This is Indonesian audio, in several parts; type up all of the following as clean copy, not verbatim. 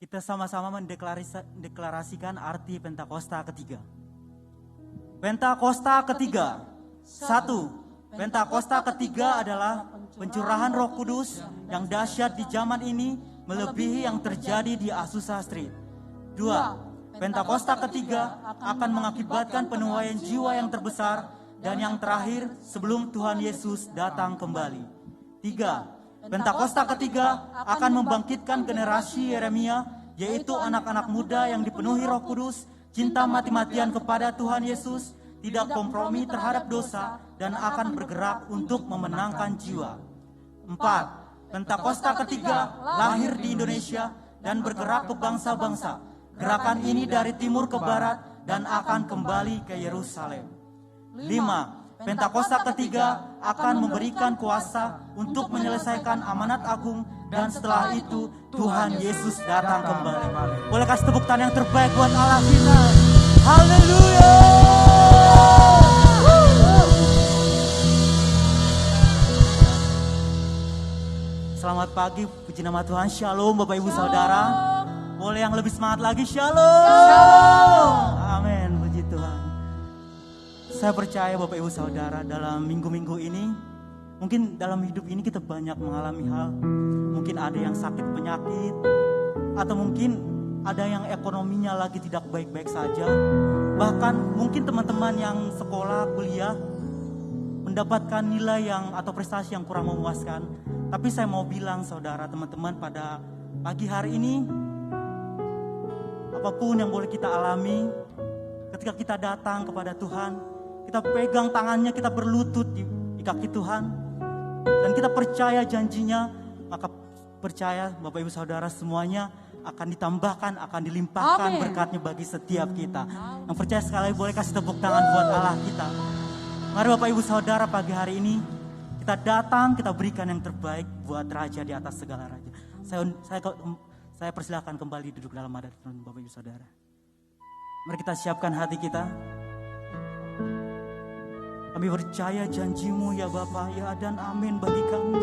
Kita sama-sama mendeklarasikan arti Pentakosta ketiga. Pentakosta ketiga. 1. Pentakosta ketiga adalah pencurahan Roh Kudus yang dahsyat di zaman ini melebihi yang terjadi di Azusa Street. 2. Pentakosta ketiga akan mengakibatkan penuaian jiwa yang terbesar dan yang terakhir sebelum Tuhan Yesus datang kembali. 3. Pentakosta ketiga akan membangkitkan generasi Yeremia, yaitu anak-anak muda yang dipenuhi Roh Kudus, cinta mati-matian kepada Tuhan Yesus, tidak kompromi terhadap dosa, dan akan bergerak untuk memenangkan jiwa. 4. Pentakosta ketiga lahir di Indonesia dan bergerak ke bangsa-bangsa. Gerakan ini dari timur ke barat dan akan kembali ke Yerusalem. 5. Pentakosta ketiga akan memberikan kuasa untuk menyelesaikan amanat agung dan setelah itu Tuhan Yesus datang kembali. Boleh kasih tepuk tangan yang terbaik buat Allah kita. Haleluya. Selamat pagi, puji nama Tuhan. Shalom Bapak Ibu Saudara. Boleh yang lebih semangat lagi, shalom. Amin, puji Tuhan. Saya percaya Bapak Ibu Saudara, dalam minggu-minggu ini, mungkin dalam hidup ini kita banyak mengalami hal. Mungkin ada yang sakit penyakit, atau mungkin ada yang ekonominya lagi tidak baik-baik saja. Bahkan mungkin teman-teman yang sekolah, kuliah, mendapatkan nilai yang atau prestasi yang kurang memuaskan. Tapi saya mau bilang saudara, teman-teman, pada pagi hari ini, apapun yang boleh kita alami, ketika kita datang kepada Tuhan, kita pegang tangannya, kita berlutut di kaki Tuhan, dan kita percaya janjinya, maka percaya Bapak Ibu Saudara semuanya akan ditambahkan, akan dilimpahkan berkatnya bagi setiap kita. Yang percaya sekali boleh kasih tepuk tangan buat Allah kita. Mari Bapak Ibu Saudara, pagi hari ini kita datang, kita berikan yang terbaik buat Raja di atas segala raja. Saya persilakan kembali duduk dalam hadirat Tuhan Bapak Ibu Saudara. Mari kita siapkan hati kita. Kami percaya janjimu ya Bapa, ya dan amin bagi kami.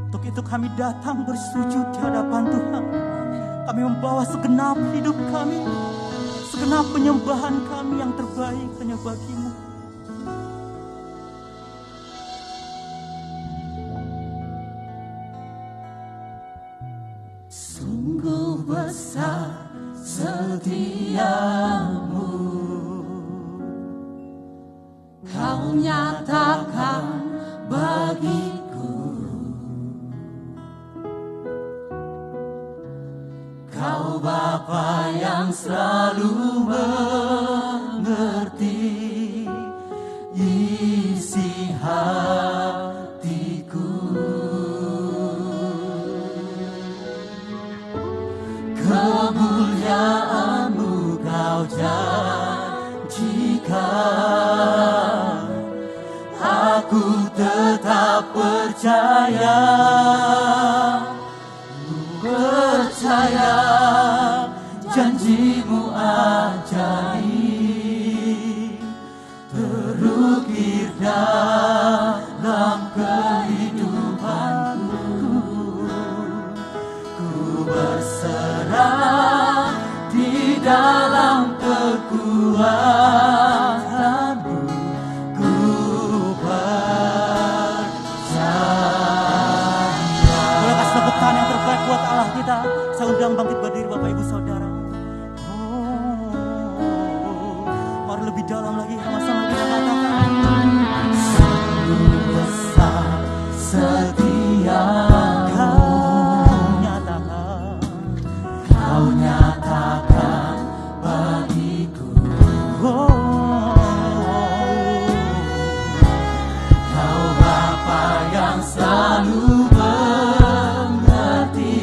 Untuk itu kami datang bersujud di hadapan Tuhan. Kami membawa segenap hidup kami, segenap penyembahan kami yang terbaik hanya bagi-Mu. Sungguh besar setiamu, Kau nyatakan bagiku. Kau Bapa yang selalu mengerti isi hatiku. Kemuliaan-Mu Kau janjikan, aku tetap percaya, janji-Mu ajaib, terukir dalam kehidupanku. Ku berserah di dalam kekuatan-Mu, ku percaya. Boleh kasih tepuk tangan yang terbaik buat Allah kita. Saya undang bangkit berdiri Bapak Ibu Saudara. Mari lebih dalam lagi, sama-sama kita katakan. Sungguh besar setia-Mu, Kau nyatakan bagiku. Kau Bapa yang selalu mengerti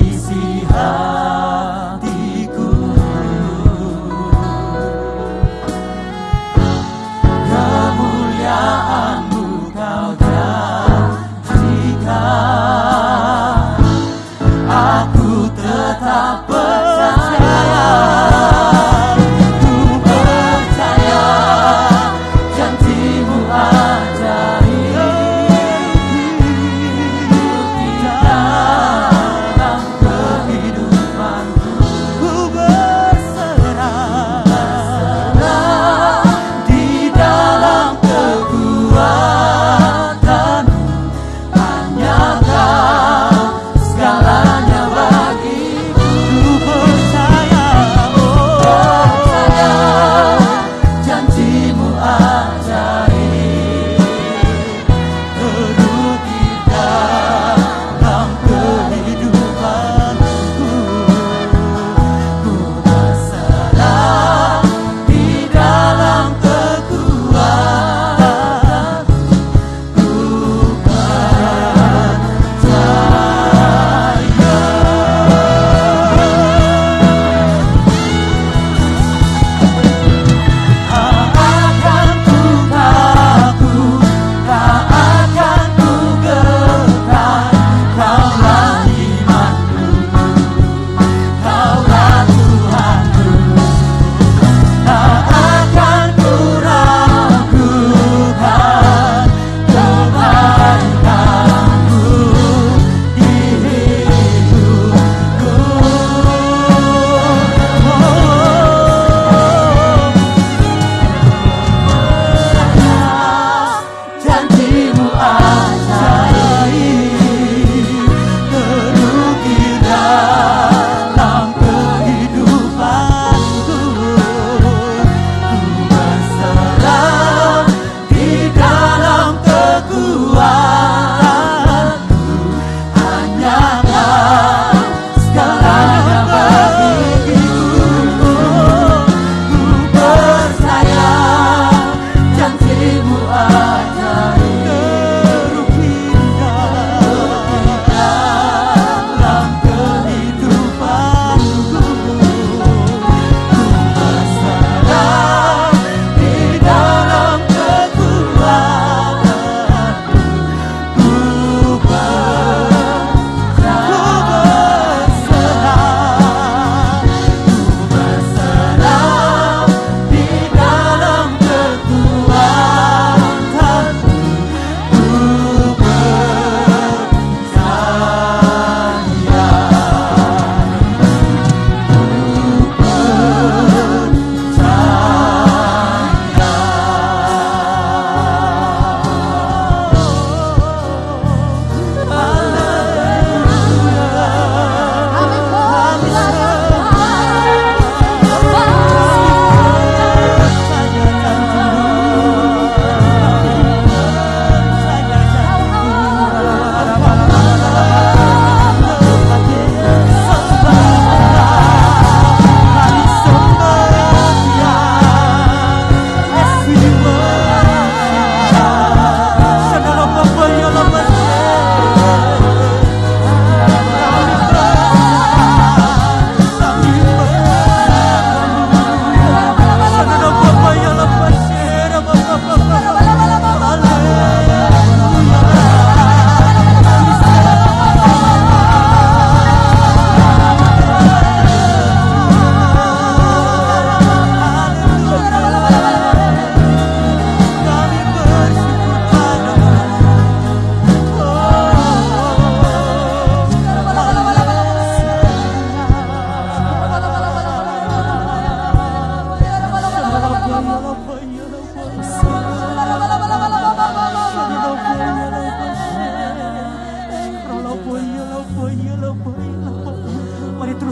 isi hatiku. Kemuliaan-Mu Kau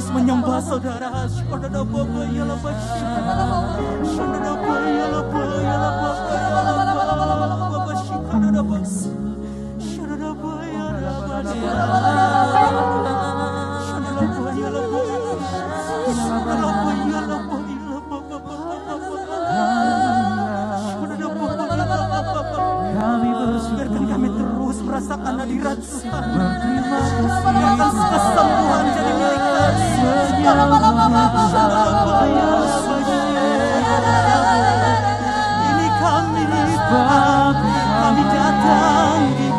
terus menyembah saudara. Biarkan kami terus merasakan hadirat Tuhan. Biarkan kesembuhan jadi milik kami. Ini kami datang di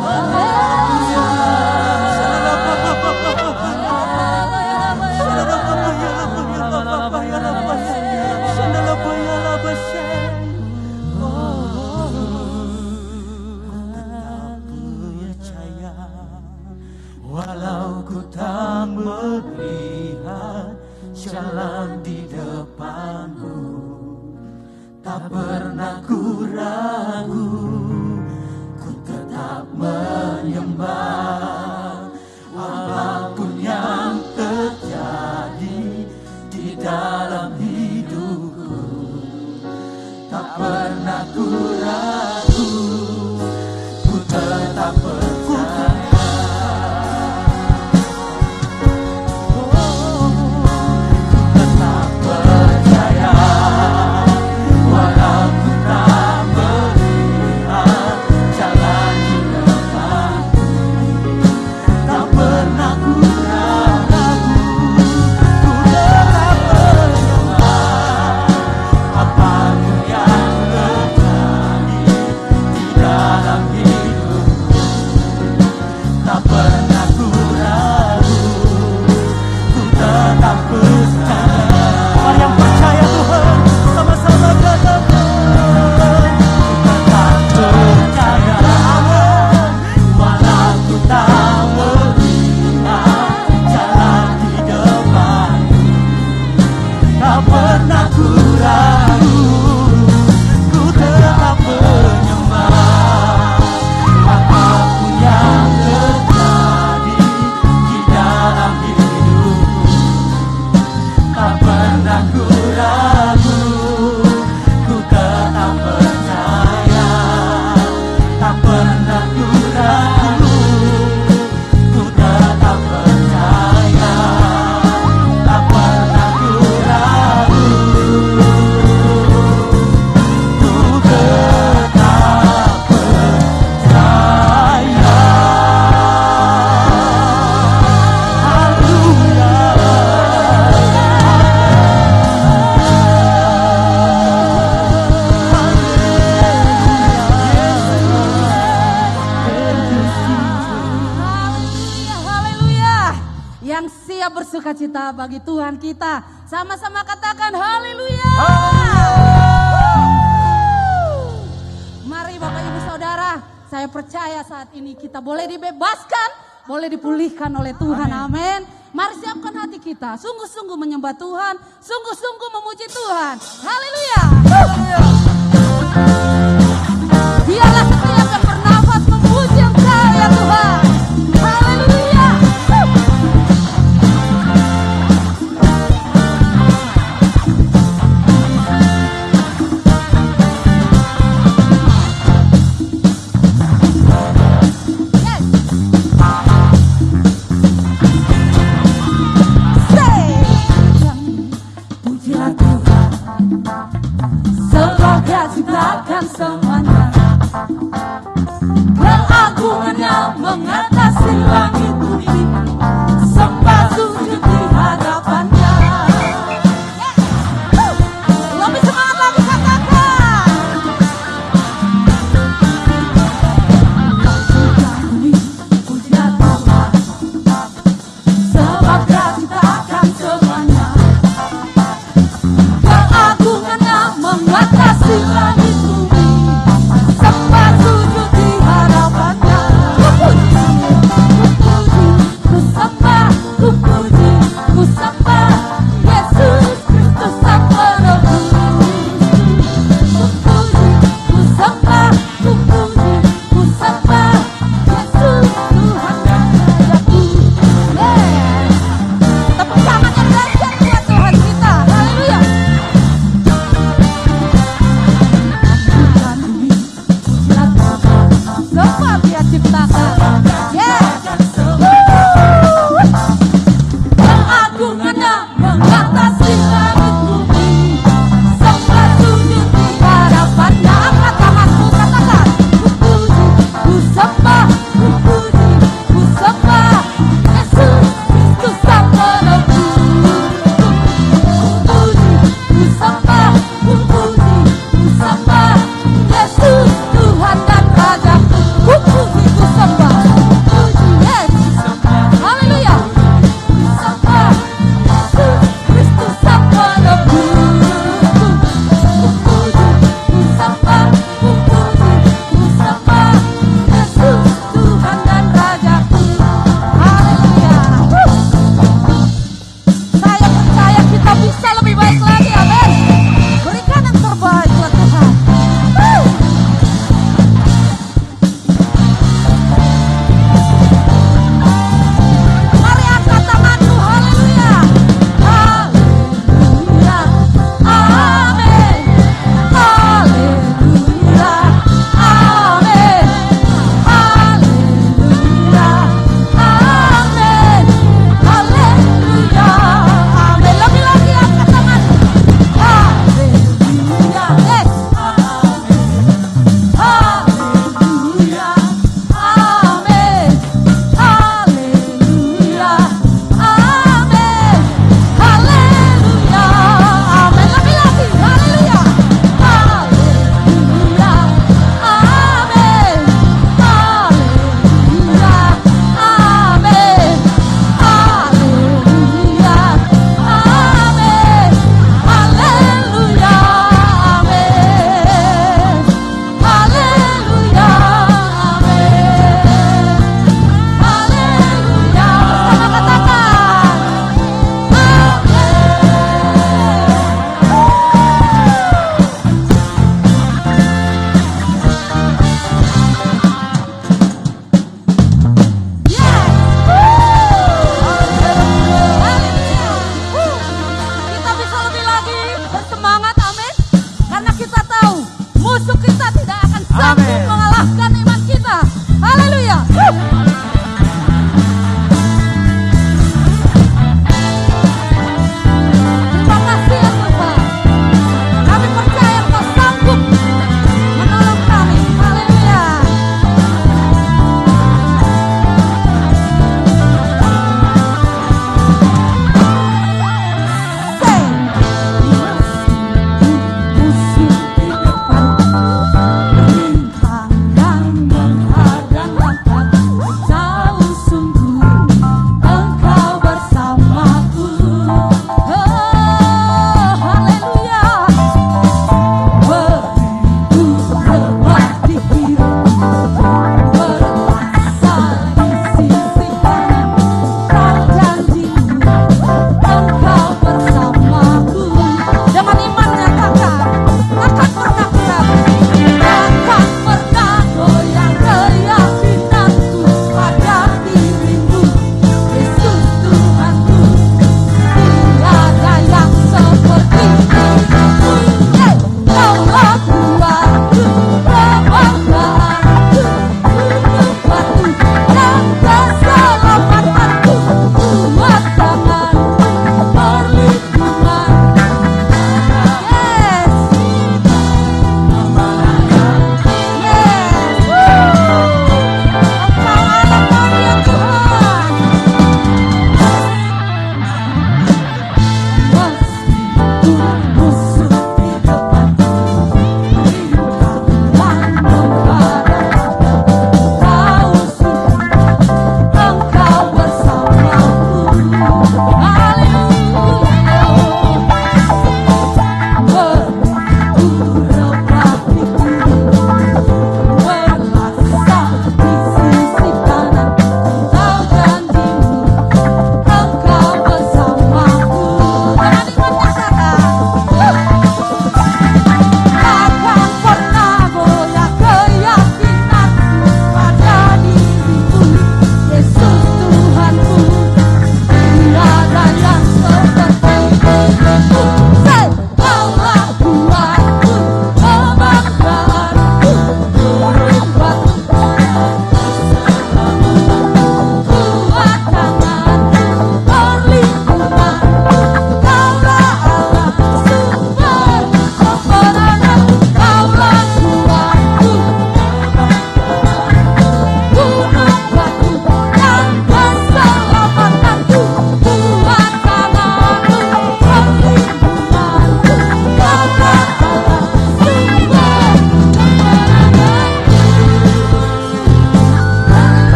walau ku tak melihat jalan di depanku, tak pernah ku ragu, ku tetap menyembah. Apapun yang terjadi di dalam hidupku, tak pernah ku ragu, ku tetap percaya. Bersukacita bagi Tuhan kita. Sama-sama katakan haleluya. Mari Bapak Ibu Saudara, saya percaya saat ini kita boleh dibebaskan, boleh dipulihkan oleh Tuhan. Amin. Mari siapkan hati kita, sungguh-sungguh menyembah Tuhan, sungguh-sungguh memuji Tuhan. Haleluya. Biarlah setiap yang bernafas memuji Engkau ya Tuhan. Haleluya. Ciptakan semuanya, keagungannya mengatasi langit bumi, sembah sujud di hadapannya. Lebih semangat lagi katakan. Bumi pujilah Tuhan, sebab Dia ciptakan semuanya, keagungannya mengatasi langit bumi, sembah sujud di hadapannya. Ku sembah, ku puji, ku sembah Yesus Kristus Sang Penebus. Ku puji, ku sembah, ku puji, ku sembah Yesus Tuhan dan Rajaku. Tepuk tangan yang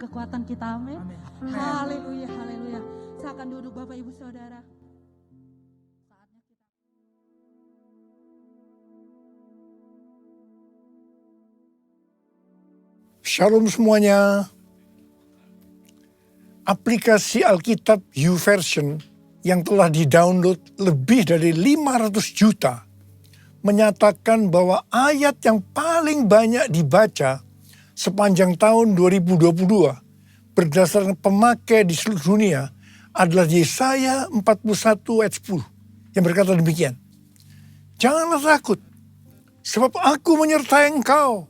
kekuatan kita. Amin. Haleluya, haleluya. Silakan duduk Bapak Ibu Saudara. Shalom semuanya. Aplikasi Alkitab YouVersion yang telah di-download lebih dari 500 juta menyatakan bahwa ayat yang paling banyak dibaca sepanjang tahun 2022 berdasarkan pemakai di seluruh dunia adalah Yesaya 41 ayat 10 yang berkata demikian. Janganlah takut, sebab aku menyertai engkau.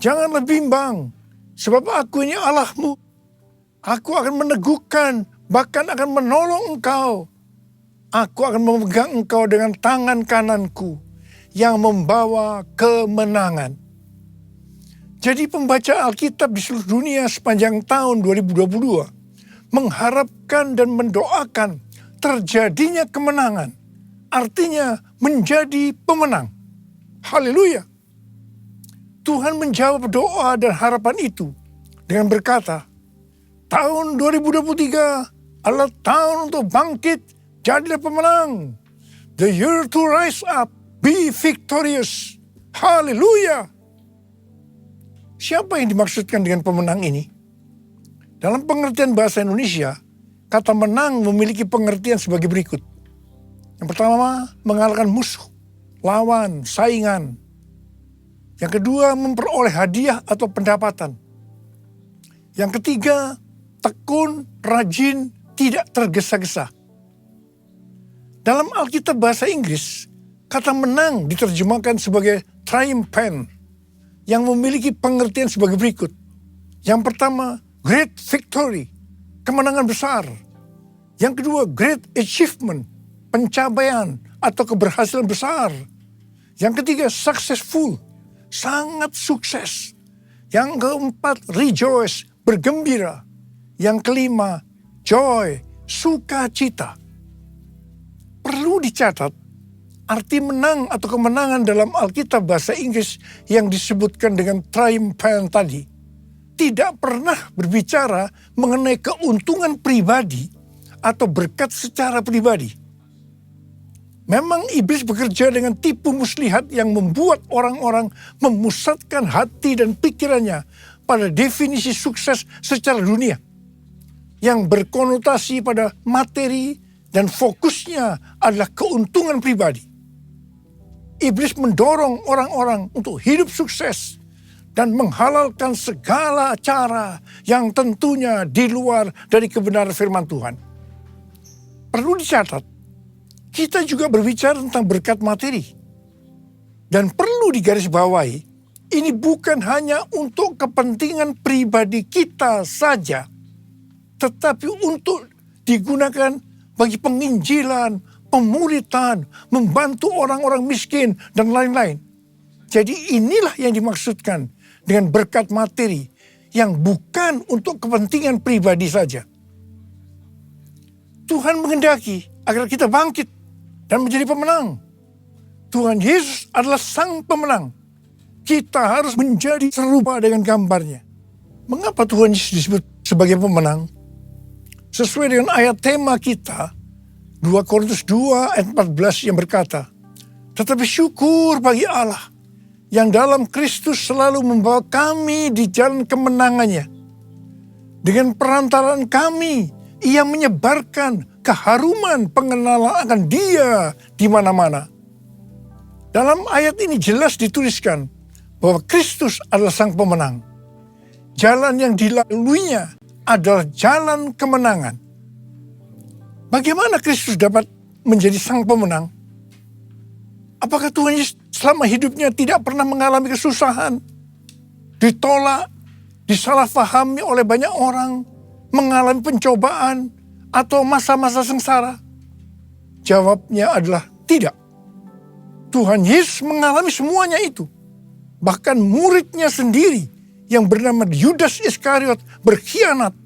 Janganlah bimbang, sebab aku ini Allahmu. Aku akan meneguhkan, bahkan akan menolong engkau. Aku akan memegang engkau dengan tangan kananku yang membawa kemenangan. Jadi pembaca Alkitab di seluruh dunia sepanjang tahun 2022 mengharapkan dan mendoakan terjadinya kemenangan. Artinya menjadi pemenang. Haleluya. Tuhan menjawab doa dan harapan itu dengan berkata, tahun 2023 adalah tahun untuk bangkit, jadilah pemenang. The year to rise up, be victorious. Haleluya. Siapa yang dimaksudkan dengan pemenang ini? Dalam pengertian bahasa Indonesia, kata menang memiliki pengertian sebagai berikut. Yang pertama, mengalahkan musuh, lawan, saingan. Yang kedua, memperoleh hadiah atau pendapatan. Yang ketiga, tekun, rajin, tidak tergesa-gesa. Dalam Alkitab bahasa Inggris, kata menang diterjemahkan sebagai triumphant, yang memiliki pengertian sebagai berikut. Yang pertama, great victory, kemenangan besar. Yang kedua, great achievement, pencapaian atau keberhasilan besar. Yang ketiga, successful, sangat sukses. Yang keempat, rejoice, bergembira. Yang kelima, joy, sukacita. Perlu dicatat, arti menang atau kemenangan dalam Alkitab bahasa Inggris yang disebutkan dengan triumphant tadi tidak pernah berbicara mengenai keuntungan pribadi atau berkat secara pribadi. Memang iblis bekerja dengan tipu muslihat yang membuat orang-orang memusatkan hati dan pikirannya pada definisi sukses secara dunia yang berkonotasi pada materi dan fokusnya adalah keuntungan pribadi. Iblis mendorong orang-orang untuk hidup sukses dan menghalalkan segala cara yang tentunya di luar dari kebenaran firman Tuhan. Perlu dicatat, kita juga berbicara tentang berkat materi. Dan perlu digarisbawahi, ini bukan hanya untuk kepentingan pribadi kita saja, tetapi untuk digunakan bagi penginjilan, pemuritan, membantu orang-orang miskin, dan lain-lain. Jadi inilah yang dimaksudkan dengan berkat materi yang bukan untuk kepentingan pribadi saja. Tuhan menghendaki agar kita bangkit dan menjadi pemenang. Tuhan Yesus adalah sang pemenang. Kita harus menjadi serupa dengan gambarnya. Mengapa Tuhan Yesus disebut sebagai pemenang? Sesuai dengan ayat tema kita, 2 Korintus 2 ayat 14 yang berkata, tetapi syukur bagi Allah yang dalam Kristus selalu membawa kami di jalan kemenangannya. Dengan perantaraan kami, Ia menyebarkan keharuman pengenalan akan Dia di mana-mana. Dalam ayat ini jelas dituliskan bahwa Kristus adalah sang pemenang. Jalan yang dilaluinya adalah jalan kemenangan. Bagaimana Kristus dapat menjadi sang pemenang? Apakah Tuhan Yesus selama hidupnya tidak pernah mengalami kesusahan, ditolak, disalahfahami oleh banyak orang, mengalami pencobaan, atau masa-masa sengsara? Jawabnya adalah tidak. Tuhan Yesus mengalami semuanya itu. Bahkan muridnya sendiri yang bernama Yudas Iskariot berkhianat,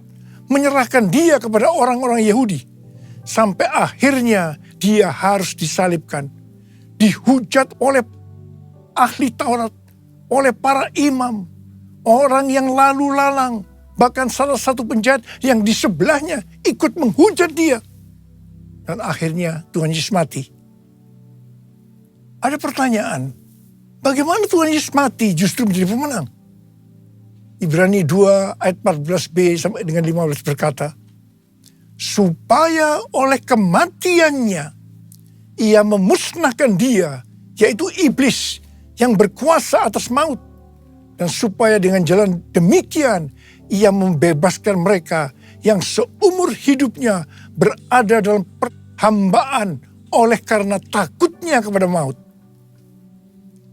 menyerahkan dia kepada orang-orang Yahudi. Sampai akhirnya dia harus disalibkan. Dihujat oleh ahli Taurat, oleh para imam, orang yang lalu lalang, Bahkan salah satu penjahat yang di sebelahnya ikut menghujat dia. Dan akhirnya Tuhan Yesus mati. Ada pertanyaan, bagaimana Tuhan Yesus mati justru menjadi pemenang? Ibrani 2 ayat 14b sampai dengan 15 berkata, supaya oleh kematiannya ia memusnahkan dia, yaitu iblis yang berkuasa atas maut. Dan supaya dengan jalan demikian ia membebaskan mereka yang seumur hidupnya berada dalam perhambaan oleh karena takutnya kepada maut.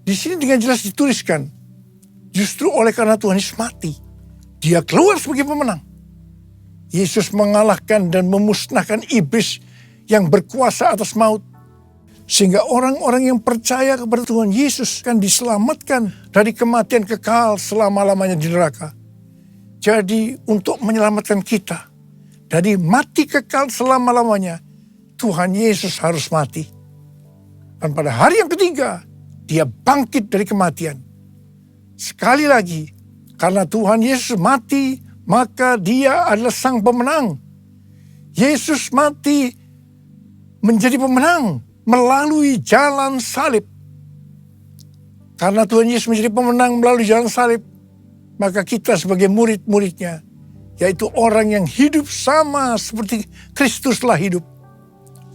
Di sini dengan jelas dituliskan, justru oleh karena Tuhan Yesus mati, dia keluar sebagai pemenang. Yesus mengalahkan dan memusnahkan iblis yang berkuasa atas maut. Sehingga orang-orang yang percaya kepada Tuhan Yesus akan diselamatkan dari kematian kekal selama-lamanya di neraka. Jadi untuk menyelamatkan kita dari mati kekal selama-lamanya, Tuhan Yesus harus mati. Dan pada hari yang ketiga, dia bangkit dari kematian. Sekali lagi, karena Tuhan Yesus mati, maka dia adalah sang pemenang. Yesus mati menjadi pemenang melalui jalan salib. Karena Tuhan Yesus menjadi pemenang melalui jalan salib, maka kita sebagai murid-muridnya, yaitu orang yang hidup sama seperti Kristuslah hidup,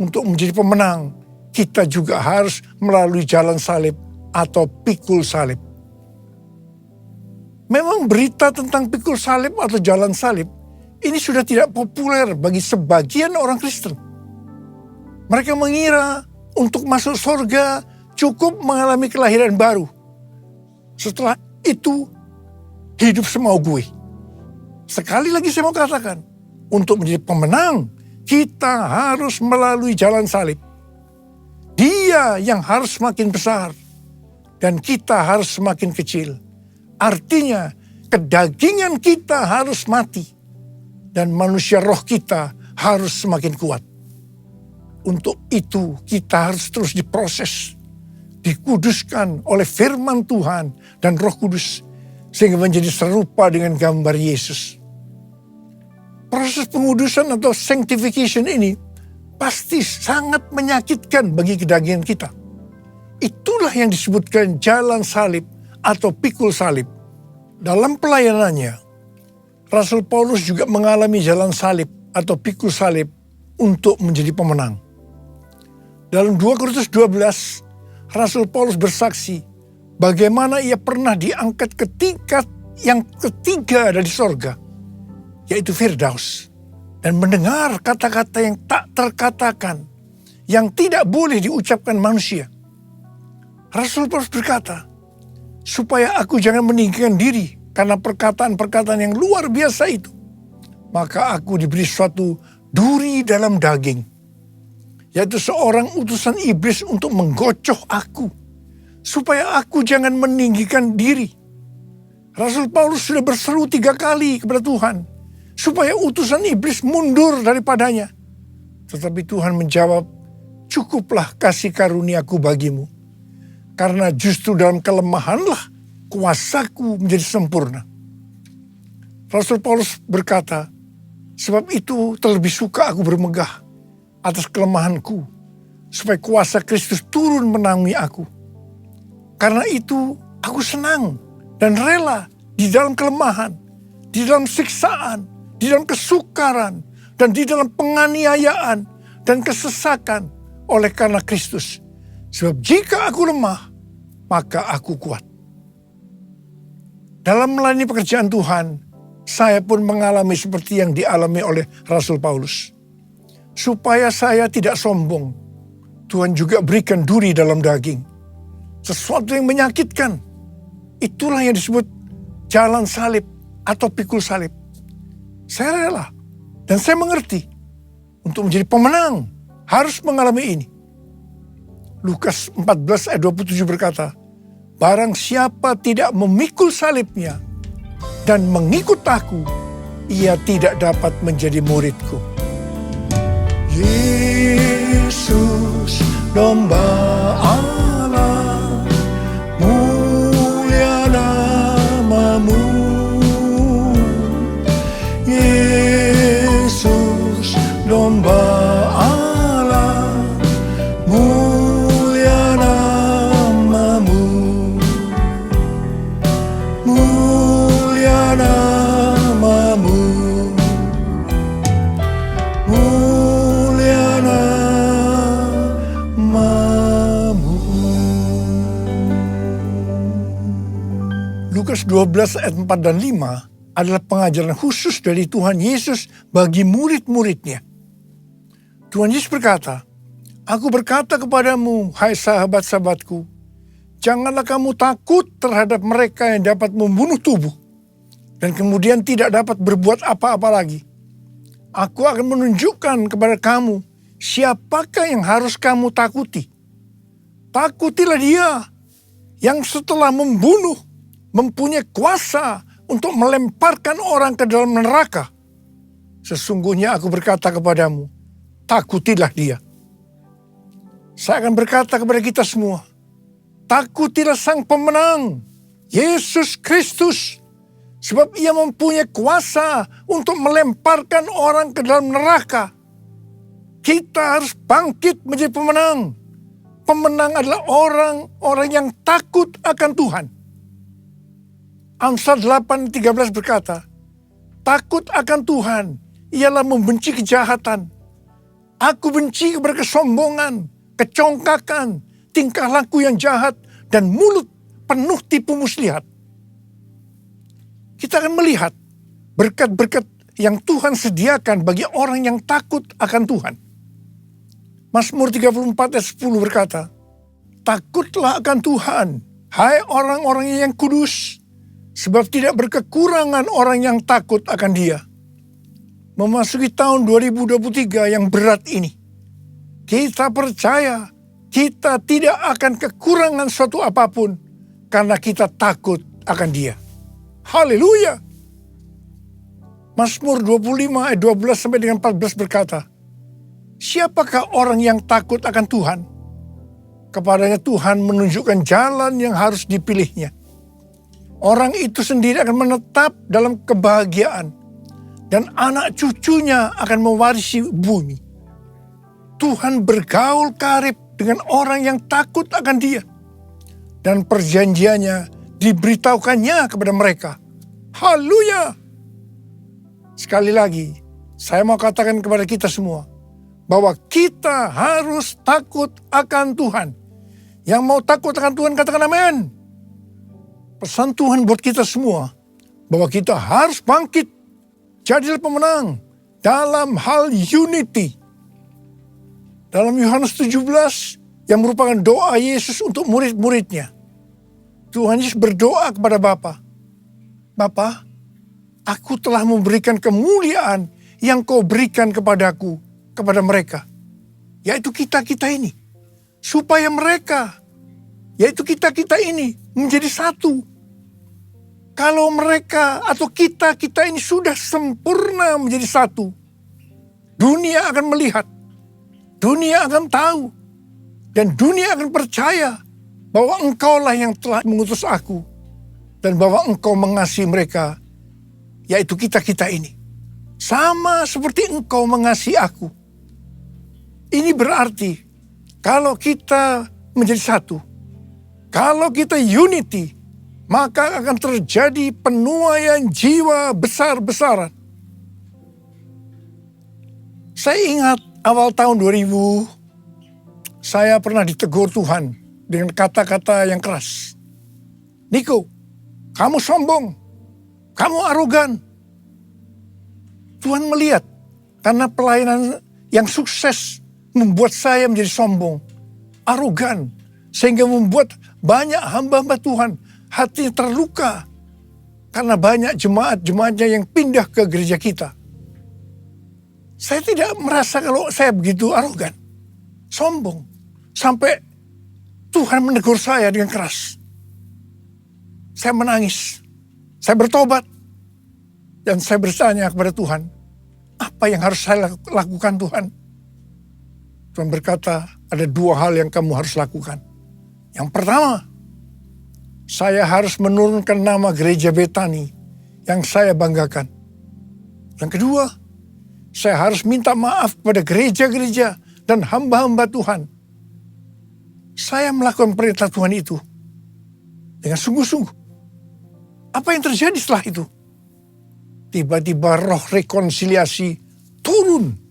untuk menjadi pemenang, kita juga harus melalui jalan salib atau pikul salib. Memang berita tentang pikul salib atau jalan salib ini sudah tidak populer bagi sebagian orang Kristen. Mereka mengira untuk masuk surga cukup mengalami kelahiran baru. Setelah itu hidup semau gue. Sekali lagi saya mau katakan, untuk menjadi pemenang kita harus melalui jalan salib. Dia yang harus semakin besar dan kita harus semakin kecil. Artinya kedagingan kita harus mati dan manusia roh kita harus semakin kuat. Untuk itu kita harus terus diproses, dikuduskan oleh firman Tuhan dan Roh Kudus sehingga menjadi serupa dengan gambar Yesus. Proses pengudusan atau sanctification ini pasti sangat menyakitkan bagi kedagingan kita. Itulah yang disebutkan jalan salib atau pikul salib. Dalam pelayanannya, Rasul Paulus juga mengalami jalan salib atau pikul salib untuk menjadi pemenang. Dalam 2 Korintus 12, Rasul Paulus bersaksi bagaimana ia pernah diangkat ke tingkat yang ketiga dari sorga, yaitu Firdaus, dan mendengar kata-kata yang tak terkatakan, yang tidak boleh diucapkan manusia. Rasul Paulus berkata, supaya aku jangan meninggikan diri karena perkataan-perkataan yang luar biasa itu, maka aku diberi suatu duri dalam daging, yaitu seorang utusan iblis untuk menggocoh aku, supaya aku jangan meninggikan diri. Rasul Paulus sudah berseru 3 kali kepada Tuhan, supaya utusan iblis mundur daripadanya. Tetapi Tuhan menjawab, cukuplah kasih karuniaku bagimu, karena justru dalam kelemahanlah kuasaku menjadi sempurna. Rasul Paulus berkata, sebab itu terlebih suka aku bermegah atas kelemahanku, supaya kuasa Kristus turun menanggung aku. Karena itu aku senang dan rela di dalam kelemahan, di dalam siksaan, di dalam kesukaran, dan di dalam penganiayaan dan kesesakan oleh karena Kristus. Sebab jika aku lemah, maka aku kuat. Dalam melayani pekerjaan Tuhan, saya pun mengalami seperti yang dialami oleh Rasul Paulus. Supaya saya tidak sombong, Tuhan juga berikan duri dalam daging. Sesuatu yang menyakitkan. Itulah yang disebut jalan salib atau pikul salib. Saya rela dan saya mengerti untuk menjadi pemenang harus mengalami ini. Lukas 14 ayat 27 berkata, barang siapa tidak memikul salibnya dan mengikut aku, ia tidak dapat menjadi muridku. Yesus, domba Allah, mulia namamu, Lukas 12 ayat 4 dan 5 adalah pengajaran khusus dari Tuhan Yesus bagi murid-muridnya. Tuhan Yesus berkata, "Aku berkata kepadamu, hai sahabat-sahabatku, janganlah kamu takut terhadap mereka yang dapat membunuh tubuh dan kemudian tidak dapat berbuat apa-apa lagi. Aku akan menunjukkan kepada kamu siapakah yang harus kamu takuti. Takutilah dia yang setelah membunuh mempunyai kuasa untuk melemparkan orang ke dalam neraka. Sesungguhnya aku berkata kepadamu, takutilah dia." Saya akan berkata kepada kita semua, takutilah Sang Pemenang, Yesus Kristus, sebab Ia mempunyai kuasa untuk melemparkan orang ke dalam neraka. Kita harus bangkit menjadi pemenang. Pemenang adalah orang-orang yang takut akan Tuhan. Amsal 8:13 berkata, takut akan Tuhan ialah membenci kejahatan. Aku benci kepada kesombongan, kecongkakan, tingkah laku yang jahat, dan mulut penuh tipu muslihat. Kita akan melihat berkat-berkat yang Tuhan sediakan bagi orang yang takut akan Tuhan. Mazmur 34 ayat 10 berkata, takutlah akan Tuhan, hai orang-orang yang kudus, sebab tidak berkekurangan orang yang takut akan Dia. Memasuki tahun 2023 yang berat ini, kita percaya kita tidak akan kekurangan suatu apapun karena kita takut akan Dia. Haleluya! Mazmur 25 ayat 12 sampai dengan 14 berkata, siapakah orang yang takut akan Tuhan? Kepadanya Tuhan menunjukkan jalan yang harus dipilihnya. Orang itu sendiri akan menetap dalam kebahagiaan, dan anak cucunya akan mewarisi bumi. Tuhan bergaul karib dengan orang yang takut akan Dia, dan perjanjiannya diberitahukannya kepada mereka. Haleluya! Sekali lagi, saya mau katakan kepada kita semua, bahwa kita harus takut akan Tuhan. Yang mau takut akan Tuhan katakan amin. Pesan Tuhan buat kita semua, bahwa kita harus bangkit, jadilah pemenang dalam hal unity. Dalam Yohanes 17 yang merupakan doa Yesus untuk murid-muridnya, Tuhan Yesus berdoa kepada Bapa, Bapa, aku telah memberikan kemuliaan yang kau berikan kepadaku, kepada mereka, yaitu kita-kita ini, supaya mereka, yaitu kita-kita ini menjadi satu. Kalau mereka atau kita-kita ini sudah sempurna menjadi satu, dunia akan melihat, dunia akan tahu, dan dunia akan percaya bahwa Engkaulah yang telah mengutus aku, dan bahwa Engkau mengasihi mereka, yaitu kita-kita ini, sama seperti Engkau mengasihi aku. Ini berarti kalau kita menjadi satu, kalau kita unity, maka akan terjadi penuaian jiwa besar-besaran. Saya ingat awal tahun 2000, saya pernah ditegur Tuhan dengan kata-kata yang keras. Niko, kamu sombong, kamu arogan. Tuhan melihat karena pelayanan yang sukses membuat saya menjadi sombong, arogan, sehingga membuat banyak hamba-hamba Tuhan hatinya terluka karena banyak jemaat-jemaatnya yang pindah ke gereja kita. Saya tidak merasa kalau saya begitu arogan, sombong, sampai Tuhan menegur saya dengan keras. Saya menangis, saya bertobat, dan saya bertanya kepada Tuhan, apa yang harus saya lakukan Tuhan? Tuhan berkata, ada dua hal yang kamu harus lakukan. Yang pertama, saya harus menurunkan nama gereja Betani yang saya banggakan. Yang kedua, saya harus minta maaf kepada gereja-gereja dan hamba-hamba Tuhan. Saya melakukan perintah Tuhan itu dengan sungguh-sungguh. Apa yang terjadi setelah itu? Tiba-tiba roh rekonsiliasi turun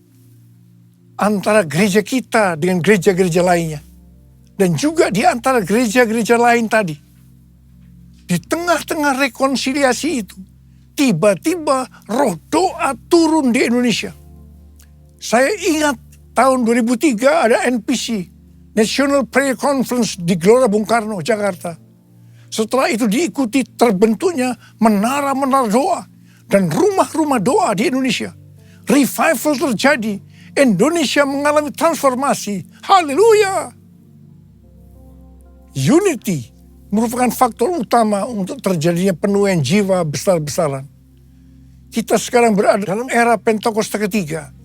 antara gereja kita dengan gereja-gereja lainnya. Dan juga di antara gereja-gereja lain tadi. di tengah-tengah rekonsiliasi itu, tiba-tiba roh doa turun di Indonesia. Saya ingat tahun 2003 ada NPC, National Prayer Conference di Gelora Bung Karno, Jakarta. Setelah itu diikuti terbentuknya menara-menara doa dan rumah-rumah doa di Indonesia. Revival terjadi, Indonesia mengalami transformasi. Haleluya! Unity merupakan faktor utama untuk terjadinya penuaian jiwa besar-besaran. Kita sekarang berada dalam era Pentakosta ketiga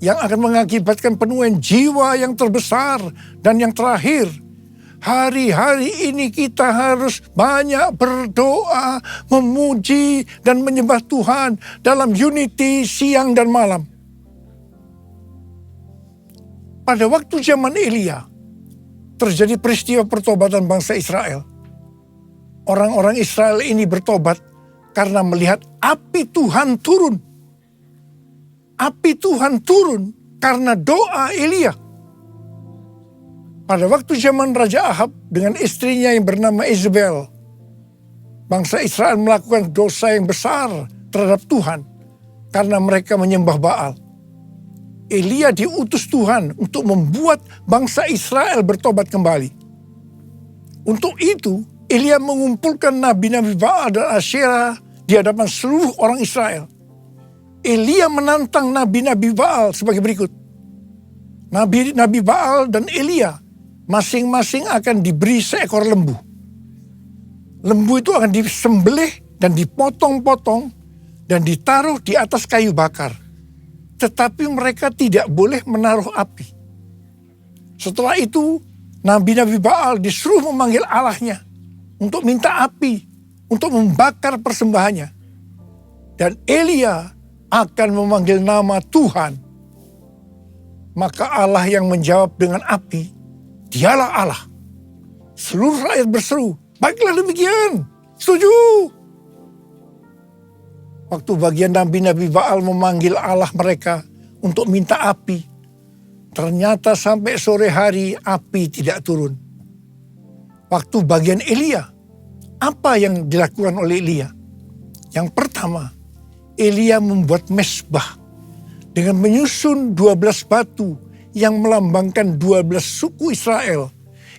yang akan mengakibatkan penuaian jiwa yang terbesar dan yang terakhir. Hari-hari ini kita harus banyak berdoa, memuji dan menyembah Tuhan dalam unity siang dan malam. Pada waktu zaman Elia, terjadi peristiwa pertobatan bangsa Israel. Orang-orang Israel ini bertobat karena melihat api Tuhan turun. Api Tuhan turun karena doa Elia. Pada waktu zaman Raja Ahab dengan istrinya yang bernama Isabel, bangsa Israel melakukan dosa yang besar terhadap Tuhan karena mereka menyembah Baal. Elia diutus Tuhan untuk membuat bangsa Israel bertobat kembali. Untuk itu, Elia mengumpulkan nabi-nabi Baal dan Asyera di hadapan seluruh orang Israel. Elia menantang nabi-nabi Baal sebagai berikut. Nabi Baal dan Elia masing-masing akan diberi seekor lembu. Lembu itu akan disembelih dan dipotong-potong dan ditaruh di atas kayu bakar. Tetapi mereka tidak boleh menaruh api. Setelah itu, nabi-nabi Baal disuruh memanggil Allahnya untuk minta api, untuk membakar persembahannya. Dan Elia akan memanggil nama Tuhan. Maka Allah yang menjawab dengan api, Dialah Allah. Seluruh rakyat berseru, baiklah demikian, setuju. Waktu bagian nabi-nabi Baal memanggil Allah mereka untuk minta api, ternyata sampai sore hari api tidak turun. Waktu bagian Elia, apa yang dilakukan oleh Elia? Yang pertama, Elia membuat mezbah dengan menyusun 12 batu yang melambangkan 12 suku Israel.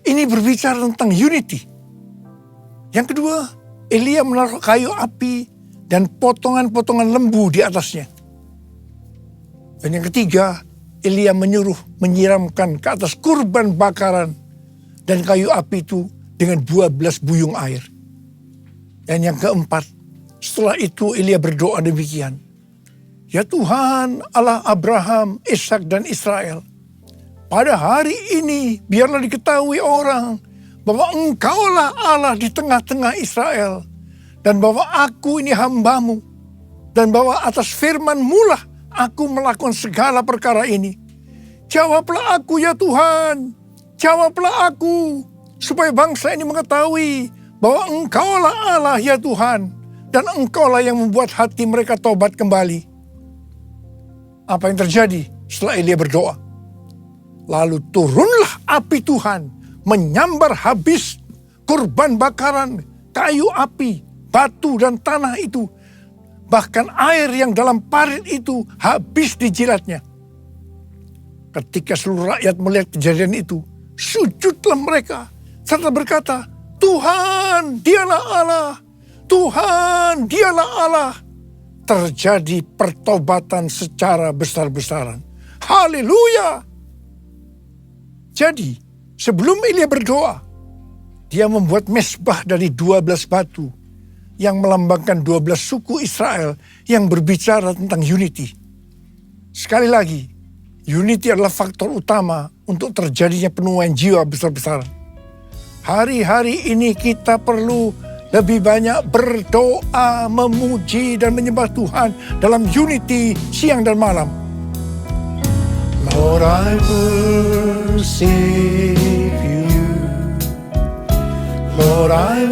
Ini berbicara tentang unity. Yang kedua, Elia menaruh kayu api dan potongan-potongan lembu di atasnya. Dan yang ketiga, Elia menyuruh menyiramkan ke atas kurban bakaran dan kayu api itu dengan 12 buyung air. Dan yang keempat, setelah itu Elia berdoa demikian. Ya Tuhan, Allah Abraham, Ishak dan Israel, pada hari ini biarlah diketahui orang bahwa Engkaulah Allah di tengah-tengah Israel, dan bahwa aku ini hambamu, dan bahwa atas firman-Mu lah aku melakukan segala perkara ini. Jawablah aku ya Tuhan, jawablah aku, supaya bangsa ini mengetahui bahwa Engkaulah Allah ya Tuhan, dan Engkaulah yang membuat hati mereka tobat kembali. Apa yang terjadi setelah Elia berdoa? Lalu turunlah api Tuhan, menyambar habis kurban bakaran, kayu api, batu dan tanah itu. Bahkan air yang dalam parit itu habis dijilatnya. Ketika seluruh rakyat melihat kejadian itu, sujudlah mereka serta berkata, Tuhan, Dialah Allah. Tuhan, Dialah Allah. Terjadi pertobatan secara besar-besaran. Haleluya. Jadi, sebelum Elia berdoa, dia membuat mezbah dari 12 batu yang melambangkan 12 suku Israel yang berbicara tentang unity. Sekali lagi, unity adalah faktor utama untuk terjadinya penuaian jiwa besar-besaran. Hari-hari ini kita perlu lebih banyak berdoa, memuji dan menyembah Tuhan dalam unity siang dan malam. Lord, I worship you. Lord, I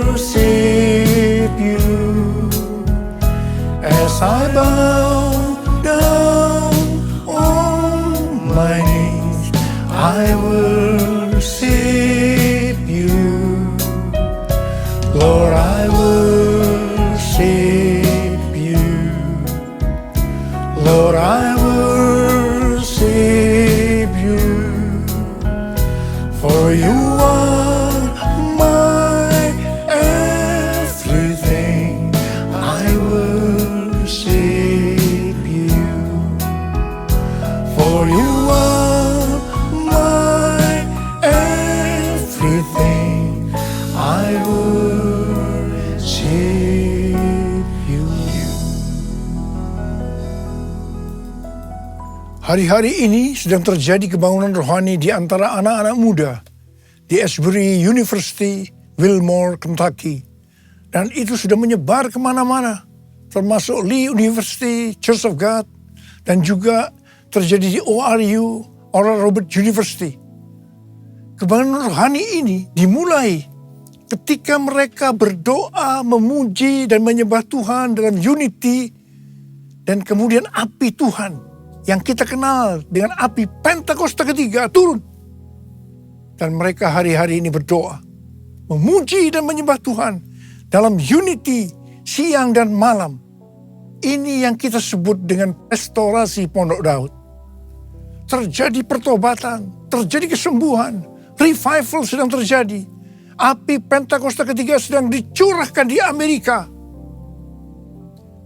worship you. As I bow down on my knees, I worship you. Hari-hari ini sedang terjadi kebangunan rohani di antara anak-anak muda di Asbury University, Wilmore, Kentucky. Dan itu sudah menyebar kemana-mana, termasuk Lee University, Church of God, dan juga terjadi di ORU, Oral Roberts University. Kebangunan rohani ini dimulai ketika mereka berdoa, memuji, dan menyembah Tuhan dalam unity, dan kemudian api Tuhan yang kita kenal dengan api Pentakosta ketiga turun. Dan mereka hari-hari ini berdoa, memuji dan menyembah Tuhan dalam unity siang dan malam. Ini yang kita sebut dengan restorasi Pondok Daud. Terjadi pertobatan, terjadi kesembuhan, revival sedang terjadi. Api Pentakosta ketiga sedang dicurahkan di Amerika.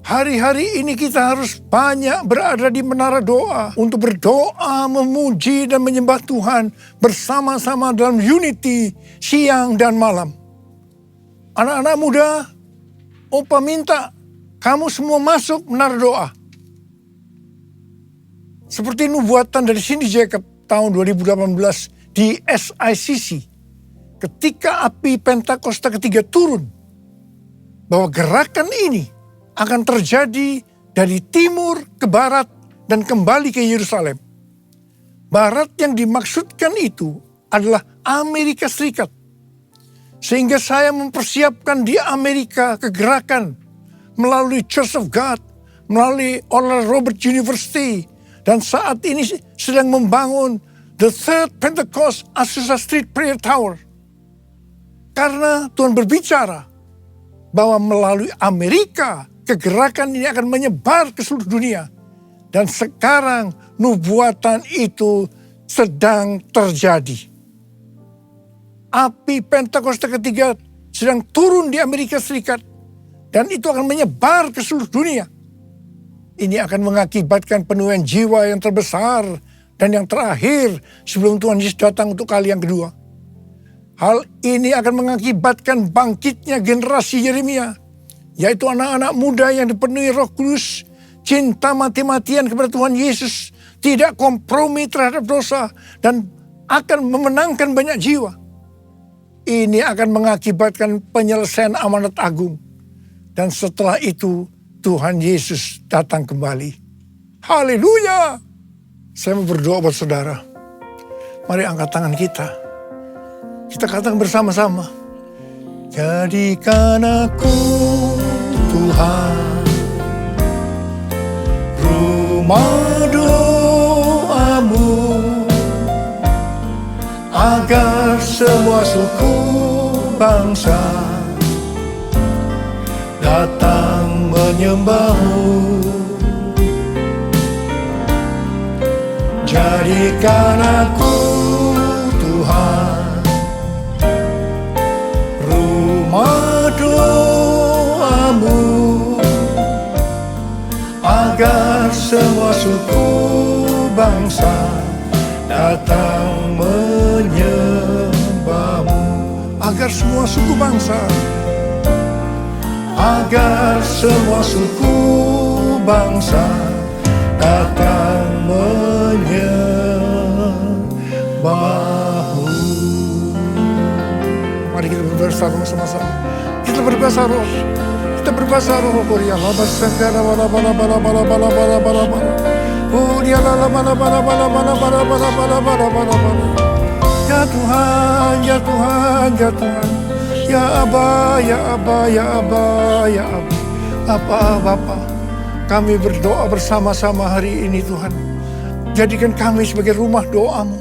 Hari-hari ini kita harus banyak berada di menara doa untuk berdoa, memuji dan menyembah Tuhan bersama-sama dalam unity siang dan malam. Anak-anak muda, Opa minta kamu semua masuk menara doa. Seperti nubuatan dari Cindy Jacob tahun 2018 di SICC. Ketika api Pentakosta ketiga turun, bahwa gerakan ini akan terjadi dari timur ke barat dan kembali ke Yerusalem. Barat yang dimaksudkan itu adalah Amerika Serikat. Sehingga saya mempersiapkan di Amerika kegerakan melalui Church of God, melalui Oral Roberts University, dan saat ini sedang membangun the Third Pentecost Azusa Street Prayer Tower. Karena Tuhan berbicara bahwa melalui Amerika kegerakan ini akan menyebar ke seluruh dunia. Dan sekarang nubuatan itu sedang terjadi. Api Pentakosta ketiga sedang turun di Amerika Serikat. Dan itu akan menyebar ke seluruh dunia. Ini akan mengakibatkan penuaian jiwa yang terbesar dan yang terakhir sebelum Tuhan Yesus datang untuk kali yang kedua. Hal ini akan mengakibatkan bangkitnya generasi Yeremia, yaitu anak-anak muda yang dipenuhi Roh Kudus, cinta mati-matian kepada Tuhan Yesus, tidak kompromi terhadap dosa, dan akan memenangkan banyak jiwa. Ini akan mengakibatkan penyelesaian amanat agung. Dan setelah itu Tuhan Yesus datang kembali. Haleluya! Saya mau berdoa buat saudara. Mari angkat tangan kita. Kita katakan bersama-sama. Jadikan aku Tuhan, rumah doamu, agar semua suku bangsa datang menyembahmu. Jadikan aku Tuhan, rumah doamu, agar semua suku bangsa datang menyembahmu. Agar semua suku bangsa, agar semua suku bangsa datang menyembahmu. Mari kita berbahasa roh sama-sama. Kita berbahasa roh. Kita berbahasa roh. Korea lama sangkara bala bala bala bala bala bala bala bala. Oh dia lala bala bala bala bala bala bala bala bala bala bala. Ya Tuhan, ya Tuhan, ya Tuhan. Ya Aba, ya Aba, ya Aba, ya Aba. Bapa, kami berdoa bersama-sama hari ini Tuhan. Jadikan kami sebagai rumah doamu.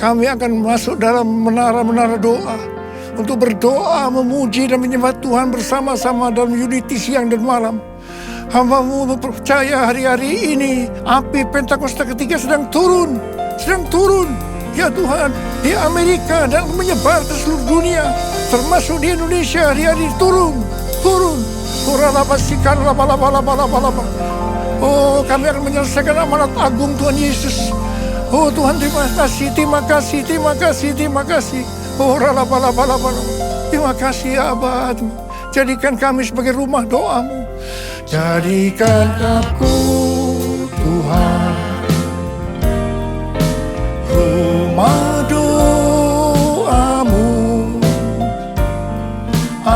Kami akan masuk dalam menara-menara doa. Untuk berdoa, memuji dan menyembah Tuhan bersama-sama dalam unity siang dan malam. Hamba-Mu percaya hari-hari ini api Pentakosta ketiga sedang turun. Sedang turun. Ya Tuhan, di Amerika dan menyebar ke seluruh dunia. Termasuk di Indonesia hari-hari turun. Oh, kami akan menyelesaikan amanat agung Tuhan Yesus. Oh Tuhan, terima kasih, terima kasih, terima kasih, terima kasih. Oh terima kasih ya Abah. Jadikan kami sebagai rumah doamu. Jadikan aku Tuhan,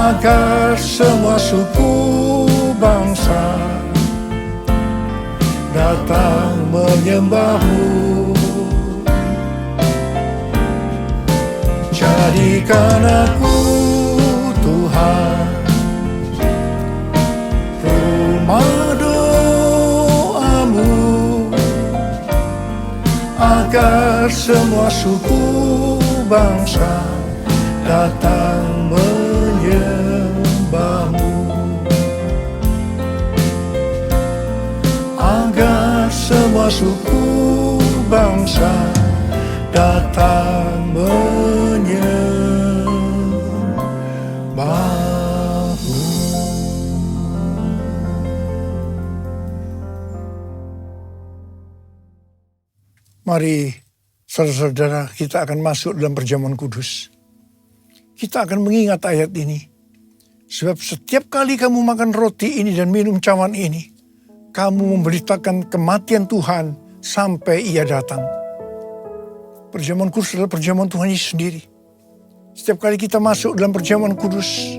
agar semua suku bangsa datang menyembah-Mu. Jadikan aku Tuhan rumah doa-Mu, agar semua suku bangsa datang menyembah-Mu, agar semua suku bangsa datang menyembah-Mu. Mari saudara-saudara, kita akan masuk dalam perjamuan kudus. Kita akan mengingat ayat ini. Sebab setiap kali kamu makan roti ini dan minum cawan ini, kamu memberitakan kematian Tuhan sampai Ia datang. Perjamuan kudus adalah perjamuan Tuhan Yesus sendiri. Setiap kali kita masuk dalam perjamuan kudus,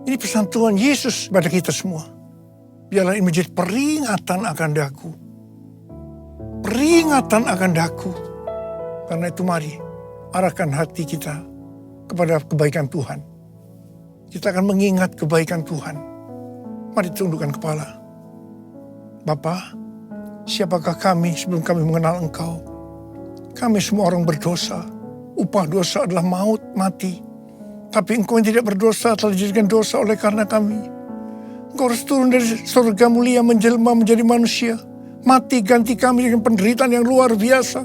ini pesan Tuhan Yesus pada kita semua. Biarlah ini menjadi peringatan akan daku. Peringatan akan daku. Karena itu mari arahkan hati kita kepada kebaikan Tuhan. Kita akan mengingat kebaikan Tuhan. Mari tundukkan kepala. Bapa, siapakah kami sebelum kami mengenal Engkau? Kami semua orang berdosa. Upah dosa adalah maut, mati. Tapi Engkau yang tidak berdosa telah dijadikan dosa oleh karena kami. Engkau harus turun dari surga mulia menjelma menjadi manusia. Mati ganti kami dengan penderitaan yang luar biasa.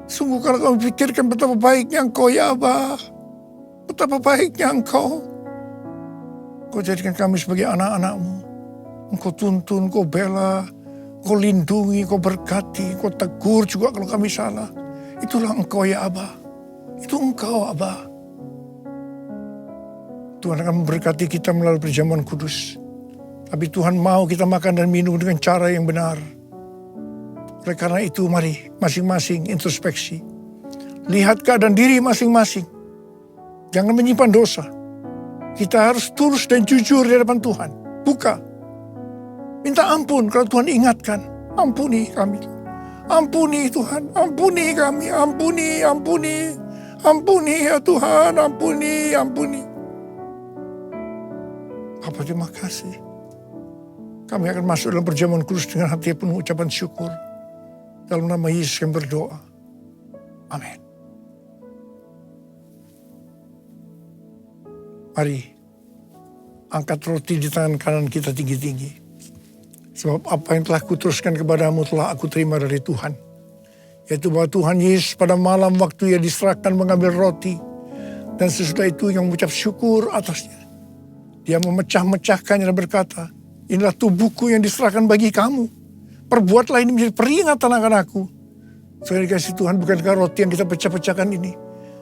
Sungguh kalau kami pikirkan betapa baiknya Engkau ya Aba. Betapa baiknya Engkau. Engkau jadikan kami sebagai anak-anak-Mu. Engkau tuntun, Engkau bela, Engkau lindungi, Engkau berkati, Engkau tegur juga kalau kami salah. Itulah Engkau ya Aba. Itu Engkau Aba. Tuhan akan memberkati kita melalui perjamuan kudus. Tapi Tuhan mau kita makan dan minum dengan cara yang benar. Oleh karena itu mari masing-masing introspeksi. Lihat keadaan diri masing-masing. Jangan menyimpan dosa. Kita harus tulus dan jujur di hadapan Tuhan. Buka. Minta ampun kalau Tuhan ingatkan. Ampuni kami. Ampuni Tuhan. Ampuni kami. Ampuni, ampuni. Ampuni ya Tuhan. Ampuni, ampuni. Bapa, terima kasih. Kami akan masuk dalam perjamuan kudus dengan hati penuh ucapan syukur. Dalam nama Yesus kami berdoa. Amin. Mari, angkat roti di tangan kanan kita tinggi-tinggi. Sebab apa yang telah kuteruskan kepadamu telah aku terima dari Tuhan. Yaitu bahwa Tuhan Yesus pada malam waktu Ia diserahkan mengambil roti. Dan sesudah itu yang mengucap syukur atasnya. Dia memecah-mecahkannya dan berkata, inilah tubuhku yang diserahkan bagi kamu. Perbuatlah ini menjadi peringatan akan aku. Saudara dikasih Tuhan, bukankah roti yang kita pecah-pecahkan ini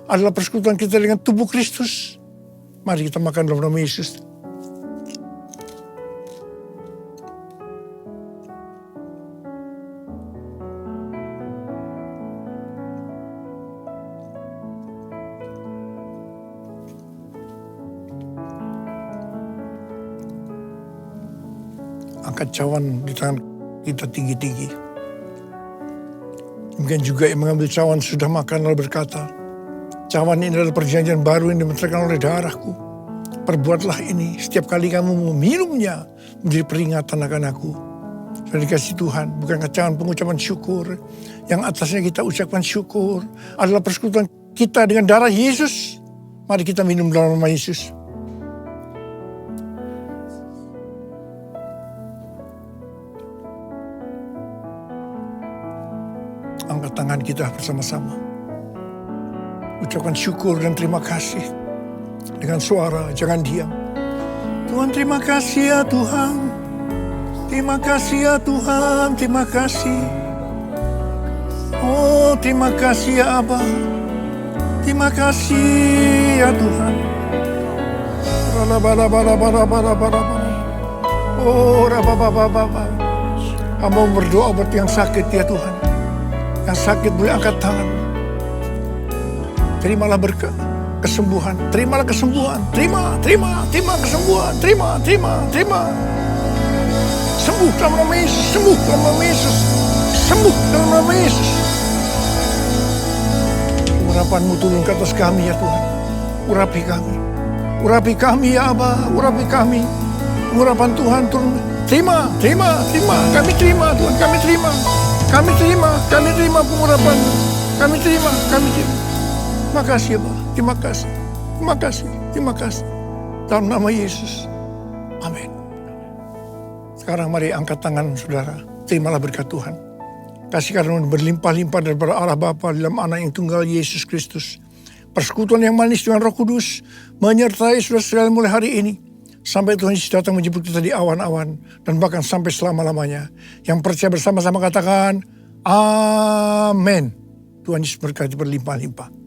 adalah persekutuan kita dengan tubuh Kristus? Mari kita makan dalam nama Yesus. Angkat cawan di tangan kita tinggi-tinggi. Mungkin juga yang mengambil cawan sudah makan lalu berkata, cawan ini adalah perjanjian baru yang dibenarkan oleh darahku. Perbuatlah ini setiap kali kamu meminumnya menjadi peringatan akan aku. Sudah dikasih Tuhan, bukan cawan pengucapan syukur. Yang atasnya kita ucapkan syukur adalah persekutuan kita dengan darah Yesus. Mari kita minum dalam nama Yesus. Angkat tangan kita bersama-sama. Ucapkan syukur dan terima kasih. Dengan suara, jangan diam. Tuhan, terima kasih ya Tuhan. Terima kasih ya Tuhan, terima kasih. Oh, terima kasih ya Abba. Terima kasih ya Tuhan. Oh, rabababababa. Hamba berdoa buat yang sakit ya Tuhan. Yang sakit boleh angkat tangan. Terimalah berkat. kesembuhan. Terimalah kesembuhan. Terima kesembuhan. Terima. Sembuh dalam nama Yesus. Sembuh dalam nama Yesus. Sembuh dalam nama Yesus. Urapan-Mu turun ke atas kami ya Tuhan. Urapi kami. Urapi kami ya Aba. Urapi kami. Urapan Tuhan turun. Terima. Kami terima Tuhan. Kami terima pengurapan-Mu. Kami terima. Makasih ya Pak. Terima kasih. Dalam nama Yesus. Amin. Sekarang mari angkat tangan saudara. Terimalah berkat Tuhan. Kasih karunia berlimpah-limpah daripada Allah Bapa dalam Anak yang tunggal Yesus Kristus. Persekutuan yang manis dengan Roh Kudus menyertai saudara-saudara mulai hari ini. Sampai Tuhan Yesus datang menjemput kita di awan-awan. Dan bahkan sampai selama-lamanya. Yang percaya bersama-sama katakan, Amin. Tuhan Yesus berkati berlimpah-limpah.